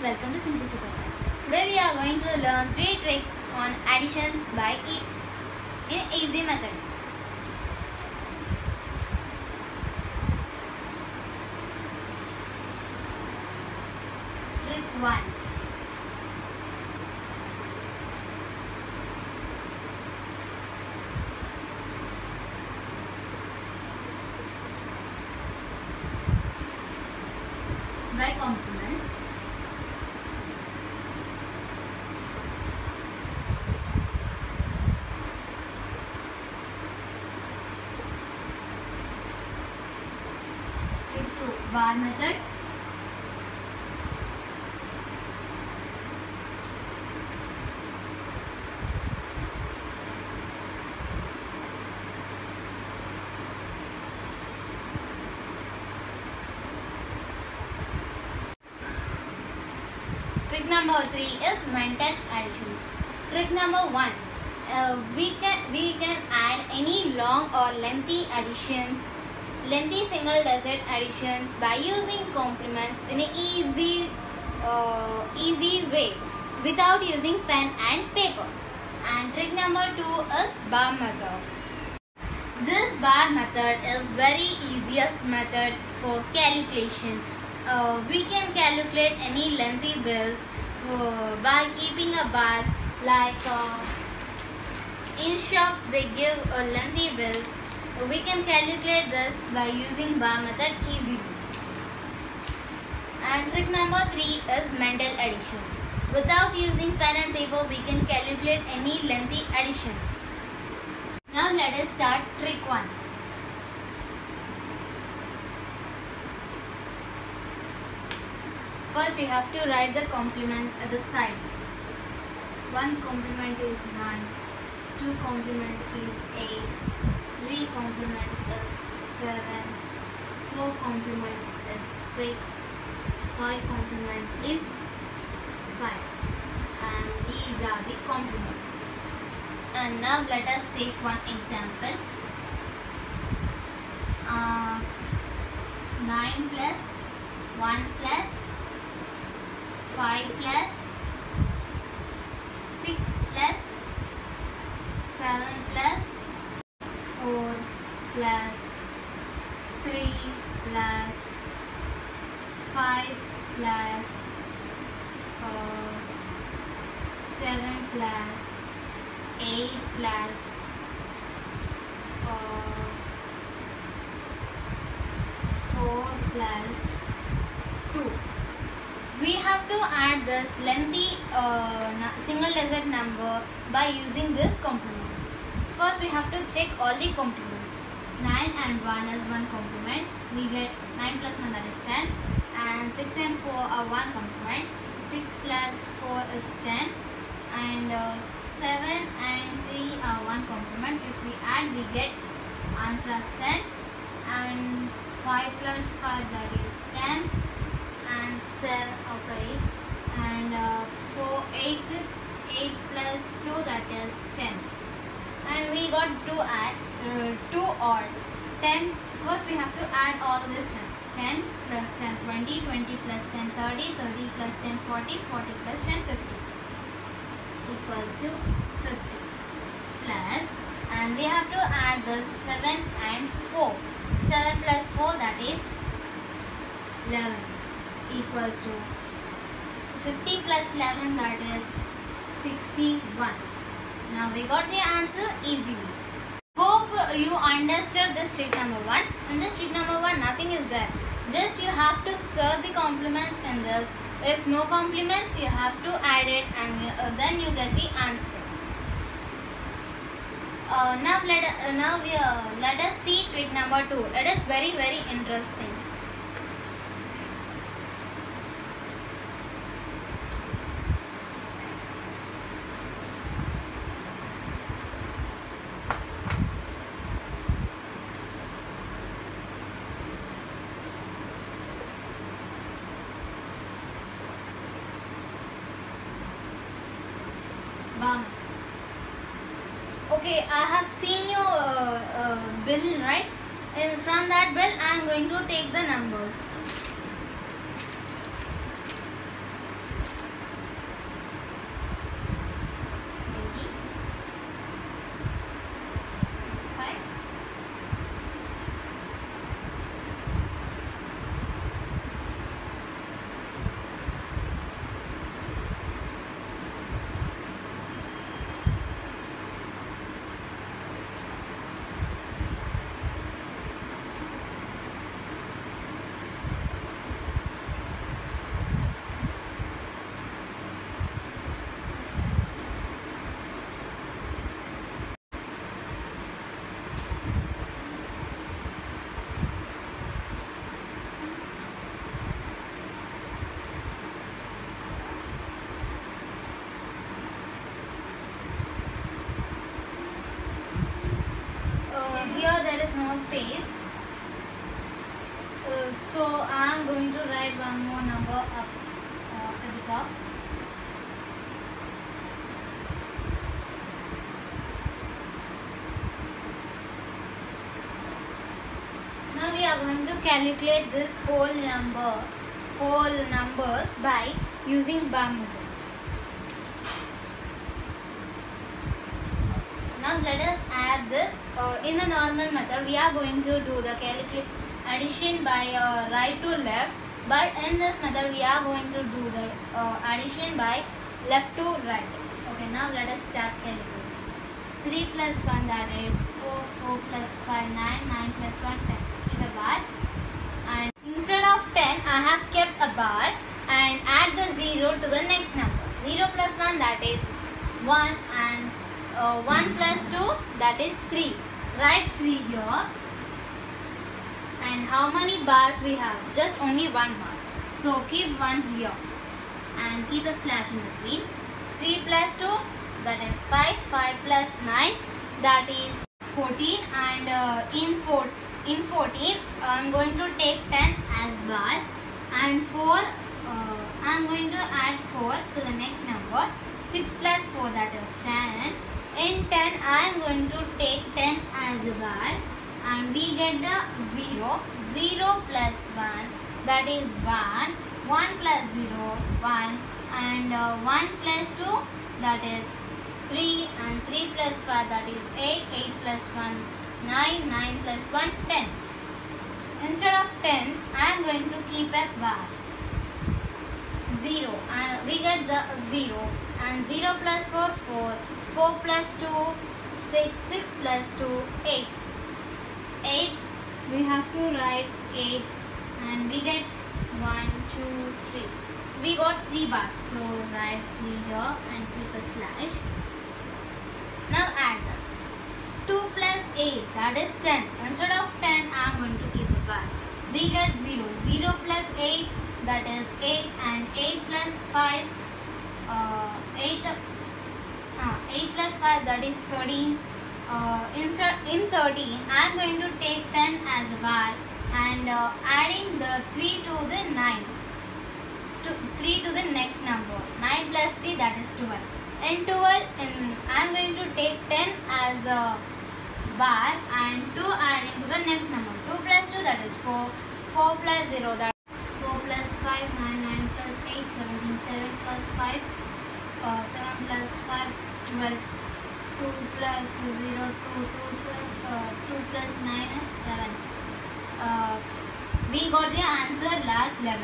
welcome to Simply Super Chat. Today we are going to learn 3 tricks on additions by in easy method. Trick 1. By complements. Trick 2. Bar method. Trick number 3 is mental additions. Trick number 1. We can add any long or lengthy additions, lengthy single digit additions by using complements in an easy way without using pen and paper. And trick number 2 is bar method. This bar method is very easiest method for calculation. We can calculate any lengthy bills by keeping a bars, like in shops they give lengthy bills. We can calculate this by using bar method easily. And trick number 3 is mental additions. Without using pen and paper, we can calculate any lengthy additions. Now let us start trick 1. First we have to write the complements at the side. 1 complement is 9, 2 complement is 8, 3 complement is 7, 4 complement is 6, 5 complement is 5, and these are the complements. And now let us take one example. 9 plus 1 plus 5 plus 6 plus 7 plus 4 plus 3 plus 5 plus 7 plus 8 plus 4 plus 2. We have to add this lengthy single digit number by using this complements. First we have to check all the complements. 9 and 1 is 1 complement. We get 9 plus 1, that is 10. And 6 and 4 are 1 complement. 6 plus 4 is 10. And 7 and 3 are 1 complement. If we add, we get answer as 10. And 5 plus 5, that is 10. And 8 plus 2, that is 10. And we got to add 2 odd 10. First we have to add all this 10. 10 plus 10 20, 20 plus 10 30, 30 plus 10 40, 40 plus 10 50 equals to 50 plus, and we have to add the 7 and 4. 7 plus 4, that is 11 equals to 50 plus 11, that is 61. Now we got the answer easily. Hope you understood this trick number 1. In this trick number 1, nothing is there. Just you have to search the complements in this. If no complements, you have to add it, and then you get the answer. Now let us see trick number 2. It is very interesting. Okay, I have seen your bill, right? And from that bill, I am going to take the numbers. more space. So I am going to write one more number up at the top. Now we are going to calculate this whole numbers by using bar method. Now let us add this. In the normal method, we are going to do the addition by right to left, but in this method we are going to do the addition by left to right. Okay, now let us start calculating. 3 plus 1, that is 4, 4 plus 5, 9, 9 plus 1, 10. Keep a bar, and instead of 10 I have kept a bar and add the 0 to the next number. 0 plus 1, that is 1, and 1 plus 2, that is 3. Write 3 here. And how many bars we have? Just only one bar. So keep 1 here and keep a slash in between. 3 plus 2, that is 5. 5 plus 9, that is 14. And in 14 I am going to take 10 as bar, and 4 I am going to add 4 to the next number. 6 plus 4, that is 10. In 10 I am going to take 10 as a bar, and we get the 0. 0 plus 1, that is 1. 1 plus 0, 1. And 1 plus 2, that is 3. And 3 plus 5, that is 8. 8 plus 1, 9. 9 plus 1, 10. Instead of 10, I am going to keep a bar. 0. We get the 0. And 0 plus 4, 4. 4 plus 2, 6. 6 plus 2, 8. 8. We have to write 8. And we get 1, 2, 3. We got 3 bars. So write 3 here and keep a slash. Now add this. 2 plus 8, that is 10. Instead of 10, I am going to keep a bar. We get 0. 0 plus 8, that is 8. And 8 plus 5, 8 plus 5, that is 13. In 13, I am going to take 10 as a bar and adding the 3 to the 9. 3 to the next number. 9 plus 3, that is 12. In 12, I am going to take 10 as a bar and 2 adding to the next number. 2 plus 2, that is 4. 4 plus 0, that is 4 plus 5, 9. 9 plus 8, 17. 7 plus 5, 7 plus 5, 12. 2 plus 0, 2 plus 9, 11. We got the answer last 11.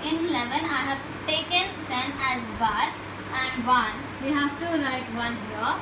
In 11, I have taken 10 as bar and 1. We have to write 1 here.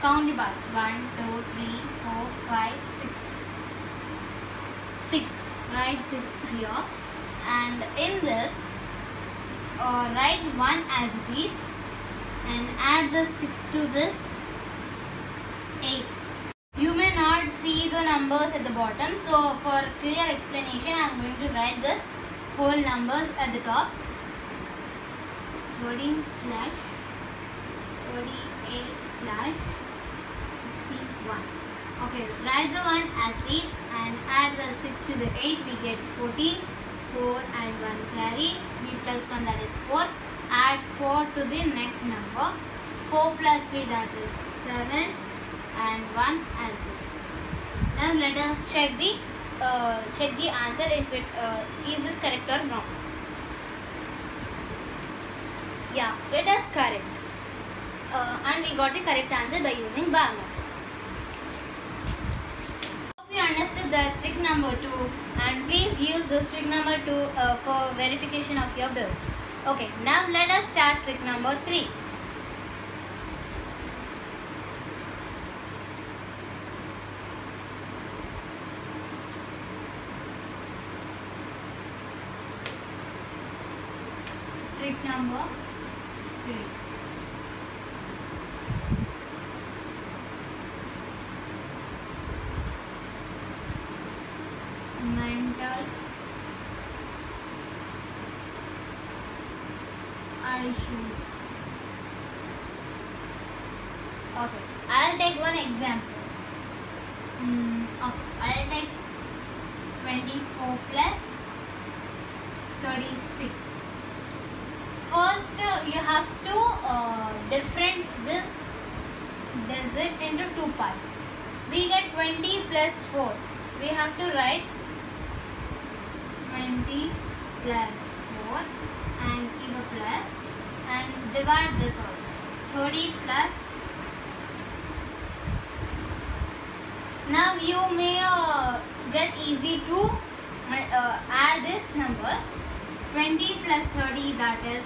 Count the bars. 1, 2, 3, 4, 5, 6. 6. Write 6 here. And in this, write 1 as it is and add the 6 to this 8. You may not see the numbers at the bottom, so for clear explanation I am going to write this whole numbers at the top. 13 slash 38 slash 61. Okay, write the 1 as is and add the 6 to the 8. We get 14. 4 and 1 carry. 3 plus 1, that is 4. Add 4 to the next number. 4 plus 3, that is 7. And 1 as this. Now let us check the answer if it is this correct or wrong. Yeah, it is correct. And we got the correct answer by using bar method. Hope you understood the trick number 2, and please use this trick number 2 for verification of your bills. Okay, now let us start trick number 3. Trick number 3. Mental additions. Okay, I'll take one example. Okay, I'll 24 plus 36. First you have to different this digit into two parts. We get 20 plus 4. We have to write 20 plus 4 and keep a plus and divide this also. 30 plus. Now you may get easy to add this number. 20 plus 30, that is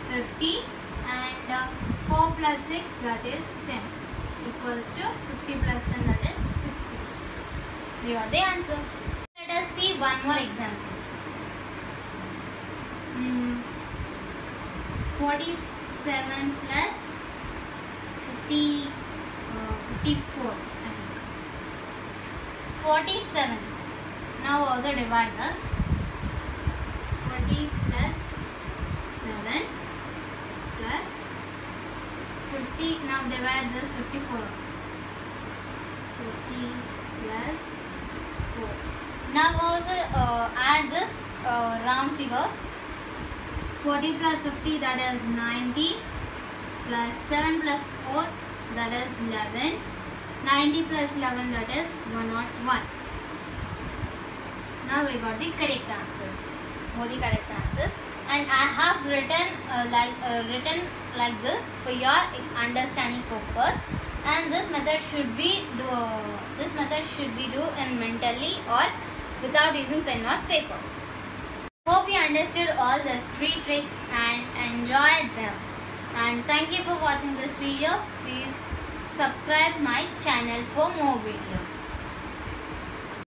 50, and 4 plus 6, that is 10, equals to 50 plus 10, that is 60. We got the answer. Let us see one more example. 47 plus 54, I think. 47. Now also divide this. 40 plus 7 plus 50. Now divide this 54 also. 50 plus 4. Now also add this round figures. 40 plus 50, that is 90, plus 7 plus 4, that is 11. 90 plus 11, that is 101. Now we got the correct answers. All the correct answers, and I have written like this for your understanding purpose. And this method should be do in mentally or without using pen or paper. Hope you understood all these 3 tricks and enjoyed them. And thank you for watching this video. Please subscribe my channel for more videos.